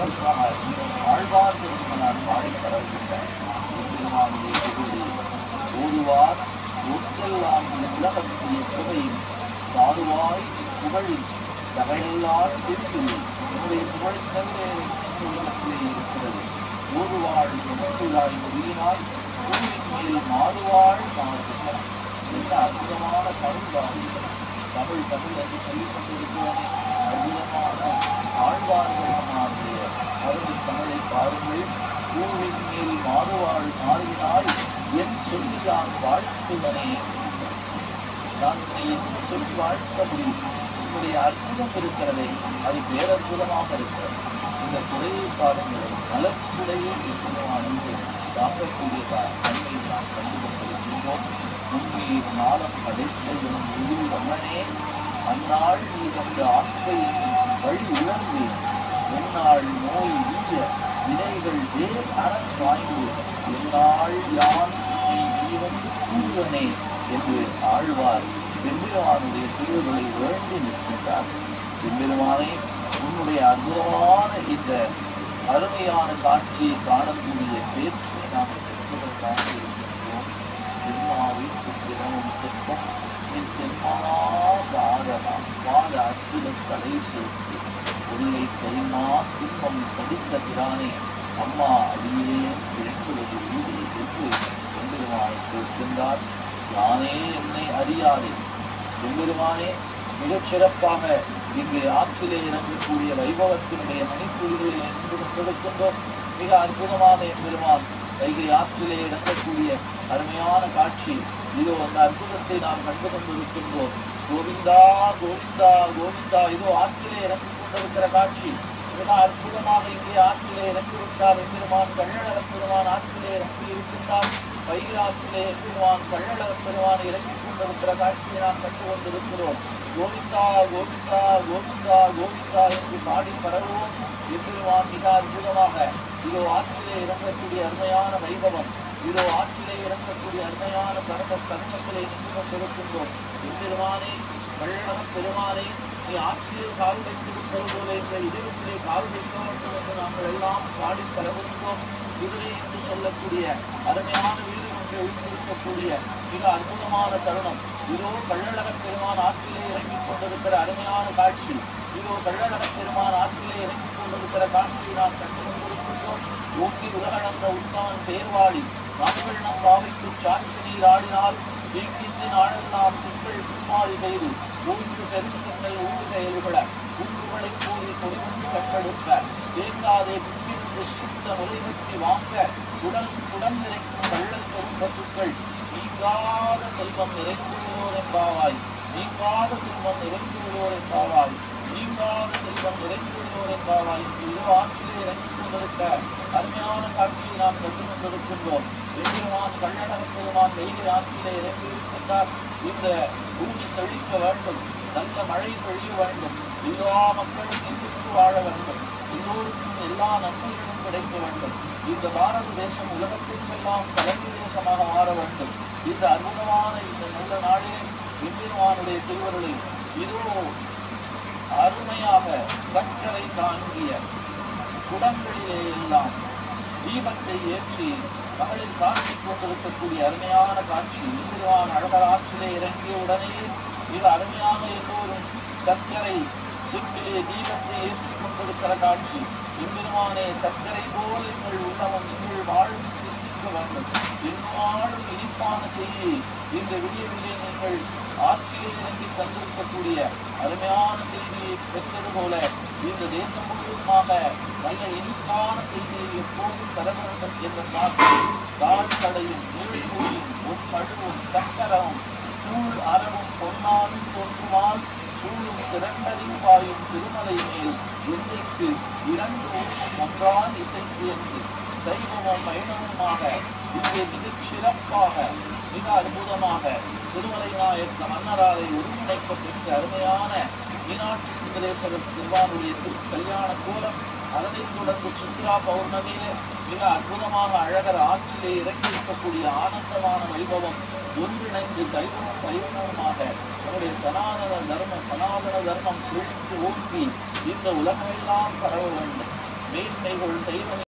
ஆழ்வார் பெருமனார் பாடிப்படவில்லை ஓதுவார் ஒற்றெல்லாம் உலகத்திய புகையும் சாதுவாய் புகழில் தகையெல்லாம் திருப்பில் என்னுடைய புகழ் தவிர உலகத்திலே இருக்கிறது. ஓதுவாள் முகத்துள்ளாய் உயிரினாய் பூவின் மேல் மாதுவாள் மாறுகிறார். என்ற அற்புதமான கருள்வாரி தமிழ் என்று சொல்லிக்கொண்டிருக்கிறோம். அற்புதமான ஆழ்வார்களுடைய அருமை தமிழை பாருங்கள். பூவின் மேல் மாறுவாள் மாறினால் என் சொல்லிதான் வாழ்த்துவனே. நான் என்ன சொல்லி வாழ்த்த முடியும்? உங்களுடைய அற்புதம் இருக்கிறதே, அது பேரற்புதமாக இருக்கிறது. இந்த குறையை பாருங்கள், மலர்ச்சுடையை அணிந்து தாக்கக்கூடிய தன்மை நாம் கண்டுகொண்டிருக்கின்றோம். உண்மையில் நாளம் படைத்த எனும் உயிர் வல்லனே, அந்நாள் நீ கொண்ட ஆக்கை வழி உணர்ந்து எந்நாள் நோய் வீய வினைகள் வேர் அறன் வாய்ந்து எந்நாள் யான் நீ வந்து கூறுவனே என்று ஆழ்வார் எம்பெருமானுடைய திருவுகளை வேண்டி நிற்கின்றார். எம்பெருமானே, உன்னுடைய அற்புதமான இந்த அருமையான காட்சியை காணக்கூடிய பேச்சை நாம் பெறுவதற்காக இருக்கின்றோம். திருமாவின் தினமும் செப்பம் என் செம்மாத ஆதலாம் வாத அற்புத தலை சேர்த்து உன்னை தெரியுமா துன்பம் தடித்த பிரானே அம்மா அடியே கிடைக்குவது வீடு என்று எம்பெருமானை கேட்கின்றார். நானே என்னை அறியாதே. எம்பெருமானே, மிகச் சிறப்பாக இங்கு ஆற்றிலே இறங்கக்கூடிய வைபவத்தினுடைய மணிப்புரிகளை என்று கொடுக்கின்றோம். மிக அற்புதமான எம்பெருமான் வைகை ஆற்றிலே இறங்கக்கூடிய அருமையான காட்சி. இதோ அந்த அற்புதத்தை நாம் கண்டு கொண்டிருக்கின்றோம். கோவிந்தா கோவிந்தா கோவிந்தா. இதோ ஆற்றிலே இறங்கி கொண்டிருக்கிற காட்சி மிக அற்புதமாக இங்கே ஆற்றிலே இறங்கிவிட்டார் எம்பெருமான். கள்ளழகப் பெருமான் ஆற்றிலே இறங்கி இருக்கின்றார். வைகை ஆற்றிலே எம்பெருமான் கள்ளழகப் பெருமான் இறங்கிக் கொண்டிருக்கிற காட்சியை நாம் கண்டு கொண்டிருக்கிறோம். கோவிந்தா கோவிந்தா கோவிந்தா கோவிந்தா என்று பாடி பரவுவோம். எம்பெருமான் மிக அற்புதமாக இதோ ஆற்றிலே இறங்கக்கூடிய அருமையான வைபவம், இதோ ஆற்றிலே இறங்கக்கூடிய அருமையான தருணத்திலே நின்று கொண்டிருக்கின்றோம். எம்பெருமானே, கள்ளழகப் பெருமானே, நீ ஆற்றிலே கால் வைத்து விட்டது போல இந்த இதயத்திலே கால் வைக்க வேண்டும் என்று நாங்கள் எல்லாம் பாடி பரவுகின்றோம். குதிரை என்று சொல்லக்கூடிய அருமையான வீடு ஒன்றை வைத்திருக்கக்கூடிய மிக அற்புதமான தருணம். இதோ கள்ளழகப் பெருமான் ஆற்றிலே இறங்கிக் கொண்டிருக்கிற அருமையான காட்சி. இதோ கள்ளழகப் பெருமான் ஆற்றிலே இறங்கிக் கொண்டிருக்கிற காட்சியை நாம் கண்டு கொண்டிருக்கின்றோம். ஓக்கி உலகளந்த உத்தமன் தேர்வாடி நாங்கள் நம் பாவைக்கு சாட்சி நீர் ஆடினால் வீக்கின் ஆழெல்லாம் திங்கள் புமாரி பெய்து ஊன்று பெருந்தங்கள் ஊழ்க எழுபட ஊன்றுகளை போய் கொடிவந்து கட்டெடுக்க தேங்காதே புக்கிருந்து சித்த முறைவற்றி வாங்க உடன் நிறைக்கும் வள்ளல் பெரும் பசுக்கள் நீங்காத செல்வம் நிறைந்துள்ளோர் என்பாவாய். நீங்காத செல்வம் நிறைந்துள்ளோர் என்பாவாய். நீங்காத செல்வம் நிறைந்துள்ளோர் என்பாவாய். இது ஆற்றிலே இறங்கிக் கொண்டிருக்க அருமையான காட்சியை நாம் கண்டு கொண்டிருக்கின்றோம். எம்பெருமான் கள்ளழகப் பெருமான் வைகை ஆற்றிலே இறங்கி இருக்கின்றார். இந்த பூமி செழிக்க வேண்டும், நல்ல மழை பொழிய வேண்டும், எல்லா மக்களும் இன்றுக்கு வாழ வேண்டும், எல்லோருக்கும் எல்லா நன்மைகளும் கிடைக்க வேண்டும். இந்த பாரத தேசம் உலகத்திற்கெல்லாம் தலைமை தேசமாக மாற வேண்டும். இந்த அற்புதமான இந்த நல்ல நாளிலே எம்பெருமானுடைய திருவருளை இதோ அருமையாக சக்கரை தாங்கிய குடங்களிலே எல்லாம் தீபத்தை ஏற்றி மகளிர் காட்டிக் கொண்டிருக்கக்கூடிய அருமையான காட்சி. எம்பெருமான் அழகர் ஆற்றிலே இறங்கிய உடனே மிக அருமையாக எல்லோரும் சர்க்கரை சிப்பிலே தீபத்தை ஏற்றிக் கொண்டிருக்கிற காட்சி. எம்பெருமானே, சர்க்கரை போல் எங்கள் உள்ளவன் எங்கள் வாழ்வு சிந்திக்க வேண்டும். என்னாலும் இனிப்பான செய்தி இந்த விடியவிலே நீங்கள் ஆற்றிலே இறங்கி தந்திருக்கக்கூடிய அருமையான செய்தியை பெற்றது போல இந்த தேசம் முழுவதுமாக நல்ல இனிப்பான செய்தியை எப்போதும் தர வேண்டும் என்ற காட்சி. கால் தடையும் நீழ்மொழியும் ஒன்பழுவும் சக்கரமும் சூழ் அறவும் பொன்னாலும் தோன்றுமால் சூழும் திரண்டறிவு பாயும் திருமலை மேல் எல்லைக்கு இரண்டு ஊரும் ஒன்றான் இசைக்கு என்று சைவமும் வைணவமாக இங்கே மிகச் சிறப்பாக மிக அற்புதமாக திருமலை நாயக்க மன்னராலை ஒருங்கிணைக்க பெற்ற அருமையான மீனாட்சி சுந்தரேஸ்வரர் திருவானுடைய கல்யாண கோலம். அதனைத் தொடர்ந்து சித்ரா பௌர்ணமியிலே மிக அற்புதமாக அழகர் ஆற்றிலே இறங்கி இருக்கக்கூடிய ஆனந்தமான வைபவம் ஒன்றிணைந்து சைவமும் வைணவமாக நம்முடைய சனாதன தர்மம் செழித்து ஓங்கி இந்த உலகமெல்லாம் பரவ வேண்டும். வேட்டைகள் செய்வனை